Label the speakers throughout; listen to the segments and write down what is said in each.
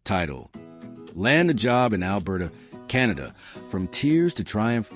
Speaker 1: Title: Land a Job in Alberta, Canada, From Tears to Triumph.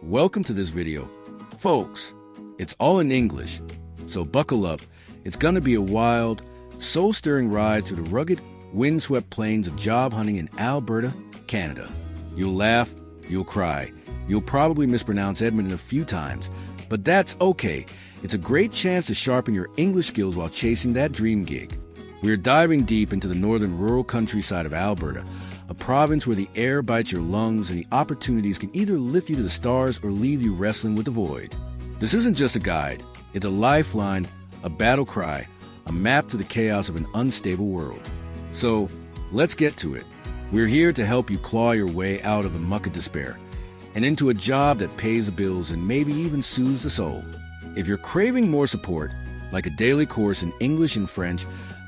Speaker 1: Welcome to this video. Folks, it's all in English, so buckle up. It's gonna be a wild, soul-stirring ride through the rugged, windswept plains of job hunting in Alberta, Canada. You'll laugh, you'll cry, you'll probably mispronounce Edmonton a few times, but that's okay. It's a great chance to sharpen your English skills while chasing that dream gig. We're diving deep into the northern rural countryside of Alberta, a province where the air bites your lungs and the opportunities can either lift you to the stars or leave you wrestling with the void. This isn't just a guide, it's a lifeline, a battle cry, a map to the chaos of an unstable world. So, let's get to it. We're here to help you claw your way out of the muck of despair and into a job that pays the bills and maybe even soothes the soul. If you're craving more support, like a daily course in English and French,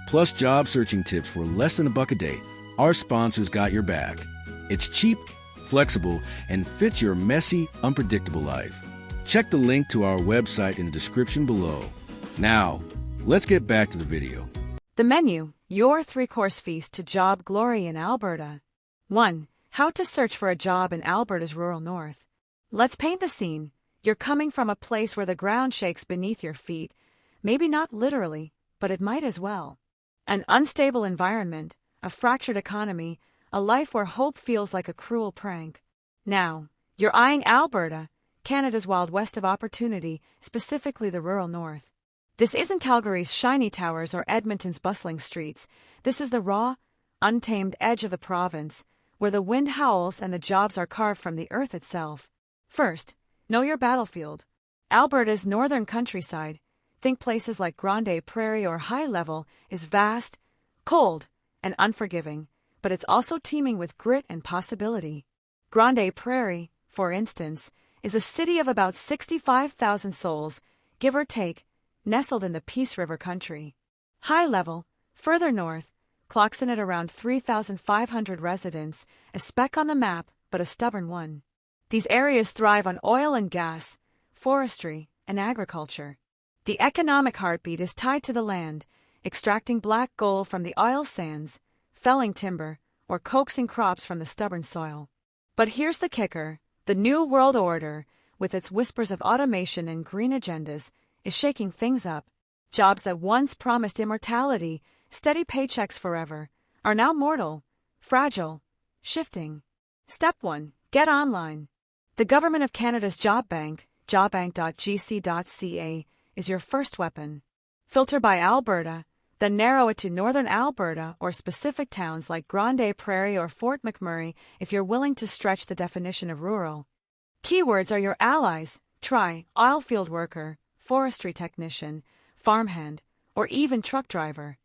Speaker 1: plus job searching tips for less than $1 a day, our sponsors got your back. It's cheap, flexible, and fits your messy, unpredictable life. Check the link to our website in the description below. Now, let's get back to the video.
Speaker 2: The menu, your 3-course feast to job glory in Alberta. 1. How to search for a job in Alberta's rural north. Let's paint the scene. You're coming from a place where the ground shakes beneath your feet. Maybe not literally, but it might as well. An unstable environment, a fractured economy, a life where hope feels like a cruel prank. Now, you're eyeing Alberta, Canada's wild west of opportunity, specifically the rural north. This isn't Calgary's shiny towers or Edmonton's bustling streets. This is the raw, untamed edge of the province, where the wind howls and the jobs are carved from the earth itself. First, know your battlefield. Alberta's northern countryside, think places like Grande Prairie or High Level, is vast, cold, and unforgiving, but it's also teeming with grit and possibility. Grande Prairie, for instance, is a city of about 65,000 souls, give or take, nestled in the Peace River country. High Level, further north, clocks in at around 3,500 residents, a speck on the map, but a stubborn one. These areas thrive on oil and gas, forestry, and agriculture. The economic heartbeat is tied to the land, extracting black gold from the oil sands, felling timber, or coaxing crops from the stubborn soil. But here's the kicker: the New World Order, with its whispers of automation and green agendas, is shaking things up. Jobs that once promised immortality, steady paychecks forever, are now mortal, fragile, shifting. Step 1. Get online. The Government of Canada's Job Bank, jobbank.gc.ca, is your first weapon. Filter by Alberta, then narrow it to Northern Alberta or specific towns like Grande Prairie or Fort McMurray if you're willing to stretch the definition of rural. Keywords are your allies. Try oilfield worker, forestry technician, farmhand, or even truck driver.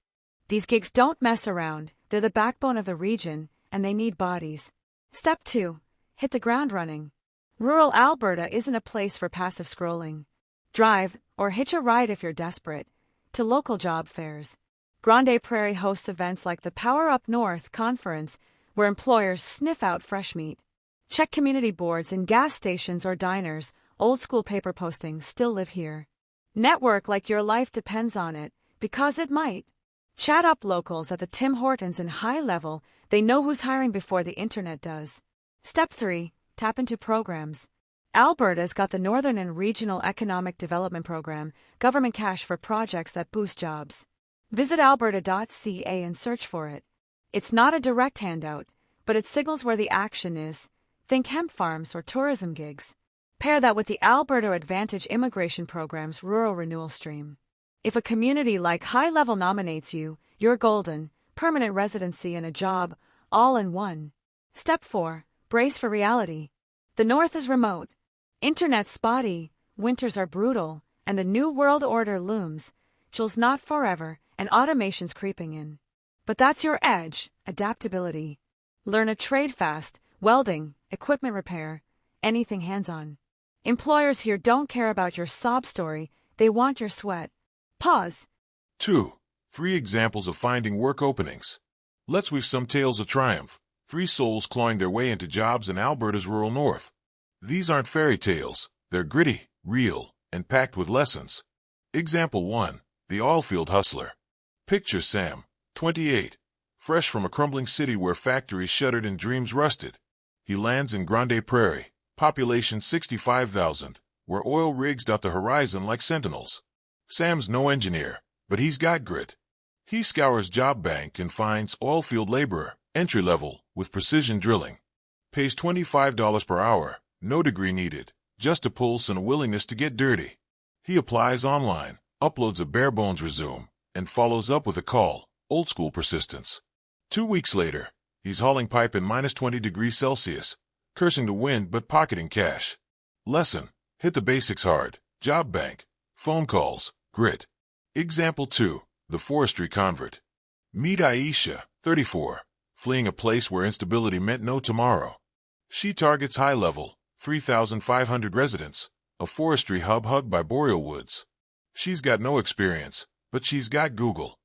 Speaker 2: These gigs don't mess around, they're the backbone of the region, and they need bodies. Step 2. Hit the ground running. Rural Alberta isn't a place for passive scrolling. Drive, or hitch a ride if you're desperate, to local job fairs. Grande Prairie hosts events like the Power Up North Conference, where employers sniff out fresh meat. Check community boards in gas stations or diners. Old-school paper postings still live here. Network like your life depends on it, because it might. Chat up locals at the Tim Hortons in High Level. They know who's hiring before the internet does. Step 3. Tap into programs. Alberta's got the Northern and Regional Economic Development Program, government cash for projects that boost jobs. Visit alberta.ca and search for it. It's not a direct handout, but it signals where the action is. Think hemp farms or tourism gigs. Pair that with the Alberta Advantage Immigration Program's Rural Renewal Stream. If a community like High Level nominates you, you're golden, permanent residency and a job, all in one. Step 4. Brace for reality. The North is remote. Internet's spotty, winters are brutal, and the New World Order looms. Chill's not forever, and automation's creeping in. But that's your edge, adaptability. Learn a trade fast, welding, equipment repair, anything hands-on. Employers here don't care about your sob story, they want your sweat. Pause.
Speaker 3: 2. Free examples of finding work openings. Let's weave some tales of triumph. Free souls clawing their way into jobs in Alberta's rural north. These aren't fairy tales, they're gritty, real, and packed with lessons. Example 1. The oilfield hustler. Picture Sam, 28, fresh from a crumbling city where factories shuttered and dreams rusted. He lands in Grande Prairie, population 65,000, where oil rigs dot the horizon like sentinels. Sam's no engineer, but he's got grit. He scours job bank and finds oilfield laborer, entry level, with precision drilling. Pays $25 per hour, no degree needed, just a pulse and a willingness to get dirty. He applies online, uploads a bare-bones resume, and follows up with a call, old-school persistence. 2 weeks later, he's hauling pipe in minus 20 degrees Celsius, cursing the wind but pocketing cash. Lesson: hit the basics hard, job bank, phone calls, grit. Example 2, the forestry convert. Meet Aisha, 34, fleeing a place where instability meant no tomorrow. She targets high-level, 3,500 residents, a forestry hub hugged by boreal woods. She's got no experience, but she's got Google.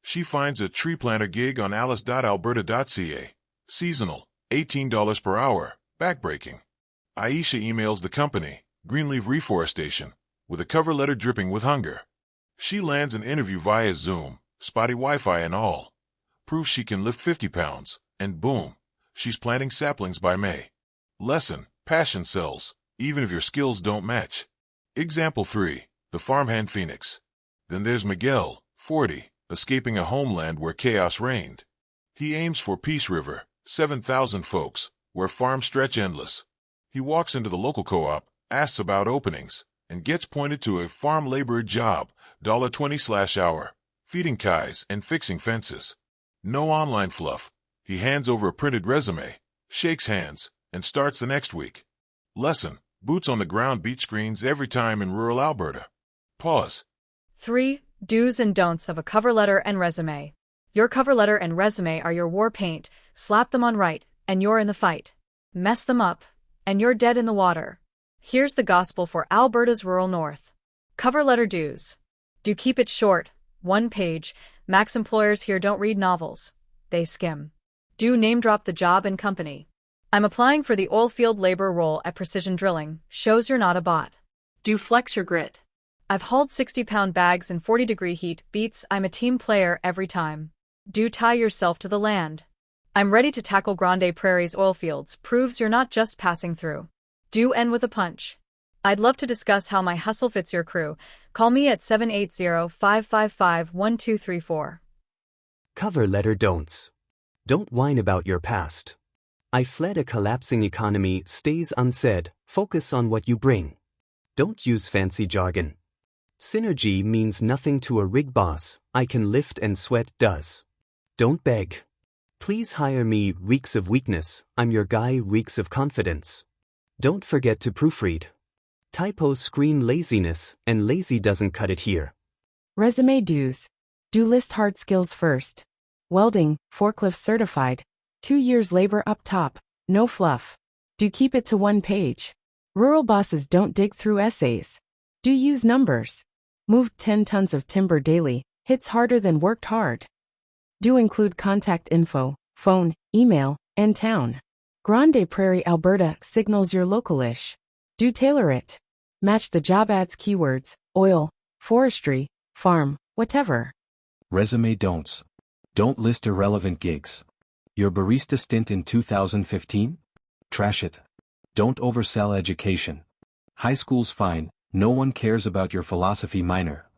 Speaker 3: She finds a tree planter gig on alice.alberta.ca. Seasonal, $18 per hour, backbreaking. Aisha emails the company, Greenleaf Reforestation, with a cover letter dripping with hunger. She lands an interview via Zoom, spotty Wi-Fi and all. Proves she can lift 50 pounds, and boom, she's planting saplings by May. Lesson: passion sells, even if your skills don't match. Example 3, the farmhand Phoenix. Then there's Miguel, 40, escaping a homeland where chaos reigned. He aims for Peace River, 7,000 folks, where farms stretch endless. He walks into the local co-op, asks about openings, and gets pointed to a farm laborer job, $20/hour, feeding cows and fixing fences. No online fluff. He hands over a printed resume, shakes hands, and starts the next week. Lesson: boots on the ground beat screens every time in rural Alberta. Pause.
Speaker 2: 3. Do's and don'ts of a cover letter and resume. Your cover letter and resume are your war paint. Slap them on right, and you're in the fight. Mess them up, and you're dead in the water. Here's the gospel for Alberta's rural north. Cover letter do's. Do keep it short, 1 page. Max employers here don't read novels. They skim. Do name drop the job and company. I'm applying for the oilfield labor role at Precision Drilling. Shows you're not a bot. Do flex your grit. I've hauled 60-pound bags in 40-degree heat. Beats I'm a team player every time. Do tie yourself to the land. I'm ready to tackle Grande Prairie's oilfields. Proves you're not just passing through. Do end with a punch. I'd love to discuss how my hustle fits your crew. Call me at 780-555-1234.
Speaker 4: Cover letter don'ts. Don't whine about your past. I fled a collapsing economy stays unsaid. Focus on what you bring. Don't use fancy jargon. Synergy means nothing to a rig boss. I can lift and sweat does. Don't beg. Please hire me. Weeks of weakness. I'm your guy. Weeks of confidence. Don't forget to proofread. Typos scream laziness, and lazy doesn't cut it here.
Speaker 5: Resume do's. Do list hard skills first. Welding, forklift certified. 2 years labor up top, no fluff. Do keep it to 1 page. Rural bosses don't dig through essays. Do use numbers. Moved 10 tons of timber daily, hits harder than worked hard. Do include contact info, phone, email, and town. Grande Prairie, Alberta signals you're local-ish. Do tailor it. Match the job ad's keywords, oil, forestry, farm, whatever.
Speaker 6: Resume don'ts. Don't list irrelevant gigs. Your barista stint in 2015? Trash it. Don't oversell education. High school's fine, no one cares about your philosophy minor.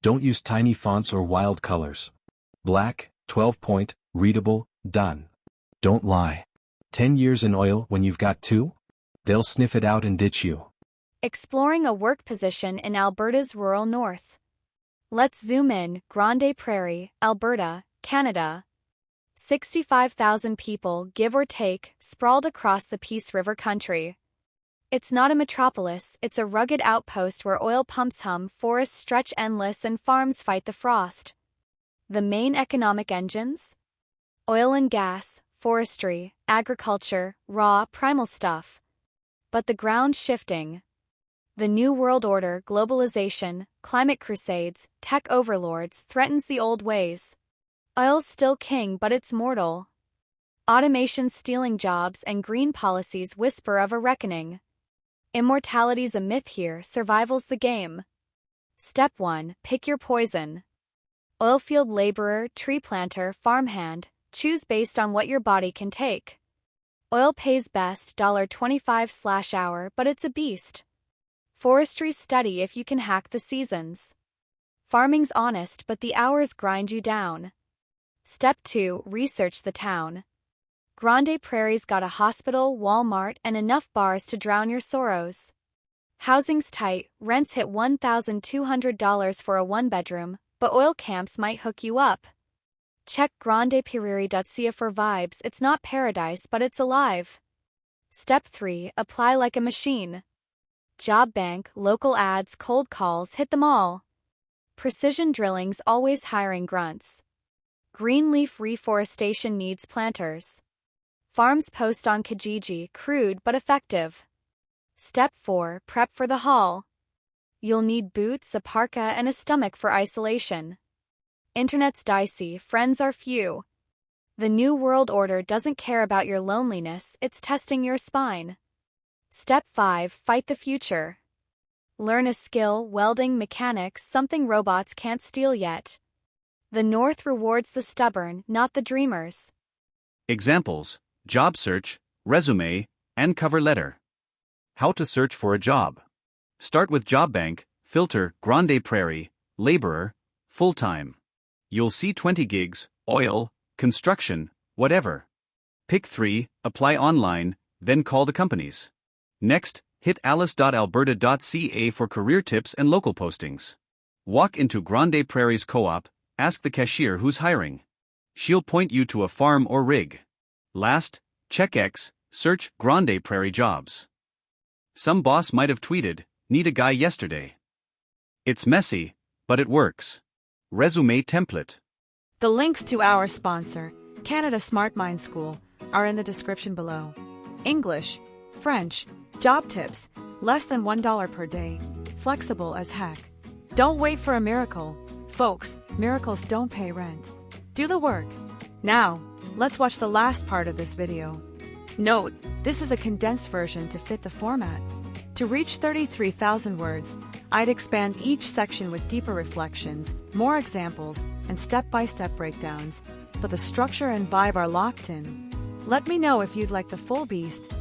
Speaker 6: Don't use tiny fonts or wild colors. Black, 12-point, readable, done. Don't lie. 10 years in oil when you've got 2? They'll sniff it out and ditch you.
Speaker 7: Exploring a work position in Alberta's rural north. Let's zoom in. Grande Prairie, Alberta, Canada. 65,000 people, give or take, sprawled across the Peace River country. It's not a metropolis, it's a rugged outpost where oil pumps hum, forests stretch endless, and farms fight the frost. The main economic engines? Oil and gas, forestry, agriculture, raw, primal stuff. But the ground's shifting. The New World Order, globalization, climate crusades, tech overlords threatens the old ways. Oil's still king, but it's mortal. Automation stealing jobs and green policies whisper of a reckoning. Immortality's a myth here, survival's the game. Step 1. Pick your poison. Oilfield laborer, tree planter, farmhand, Choose based on what your body can take. Oil pays best $25/hour, but it's a beast. Forestry study if you can hack the seasons. Farming's honest, but the hours grind you down. Step 2, research the town. Grande Prairie's got a hospital, Walmart, and enough bars to drown your sorrows. Housing's tight, rents hit $1,200 for a one-bedroom, but oil camps might hook you up. Check grandeprairie.ca for vibes. It's not paradise, but it's alive. Step 3, apply like a machine. Job bank, local ads, cold calls, hit them all. Precision drilling's always hiring grunts. Greenleaf reforestation needs planters. Farms post on Kijiji, crude but effective. Step 4, prep for the haul. You'll need boots, a parka, and a stomach for isolation. Internet's dicey, friends are few. The New World Order doesn't care about your loneliness, it's testing your spine. Step 5, fight the future. Learn a skill, welding, mechanics, something robots can't steal yet. The North rewards the stubborn, not the dreamers.
Speaker 8: Examples: job search, resume, and cover letter. How to search for a job. Start with job bank, filter Grande Prairie, laborer, full-time. You'll see 20 gigs, oil, construction, whatever. Pick 3, apply online, then call the companies. Next, hit alice.alberta.ca for career tips and local postings. Walk into Grande Prairie's co-op, ask the cashier who's hiring. She'll point you to a farm or rig. Last, check X, search Grande Prairie jobs. Some boss might have tweeted, "Need a guy yesterday." It's messy, but it works. Resume template.
Speaker 2: The links to our sponsor, Canada Smart Mind School, are in the description below. English, French, job tips, less than $1 per day, flexible as heck. Don't wait for a miracle. Folks, miracles don't pay rent. Do the work. Now, let's watch the last part of this video. Note, this is a condensed version to fit the format. To reach 33,000 words, I'd expand each section with deeper reflections, more examples, and step-by-step breakdowns, but the structure and vibe are locked in. Let me know if you'd like the full beast,